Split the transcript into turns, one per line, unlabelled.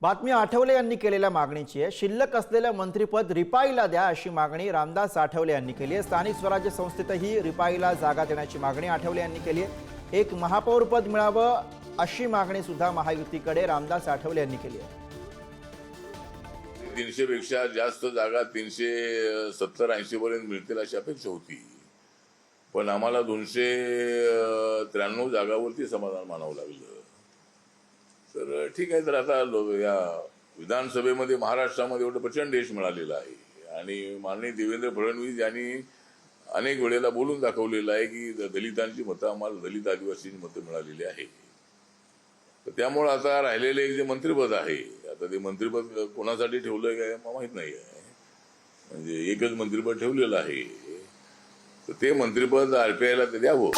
बातमी आठवले यांनी केलेल्या मागणीची आहे। शिल्लक असलेलं मंत्रिपद रिपाईला द्या अशी मागणी रामदास आठवले यांनी केली आहे। स्थानिक स्वराज्य संस्थेतही रिपाईला जागा देण्याची मागणी आठवले यांनी केली आहे। एक महापौर पद मिळावं अशी मागणी सुद्धा महायुतीकडे रामदास आठवले यांनी केली आहे।
300 पेक्षा जास्त जागा 370-80 पर्यंत मिळतील अशी अपेक्षा होती, पण आम्हाला 293 जागावरती समाधान मानावं लागलं। तर ठीक आहे, तर आता या विधानसभेमध्ये महाराष्ट्रामध्ये एवढं प्रचंड यश मिळालेलं आहे आणि माननीय देवेंद्र फडणवीस यांनी अनेक वेळेला बोलून दाखवलेलं आहे की दलितांची मतं आम्हाला दलित आदिवासींची मतं मिळालेली आहे। तर त्यामुळे आता राहिलेलं एक जे मंत्रिपद आहे, आता ते मंत्रिपद कोणासाठी ठेवलंय काय मला माहित नाही आहे, म्हणजे एकच मंत्रिपद ठेवलेलं आहे, तर ते मंत्रिपद RPIला द्यावं।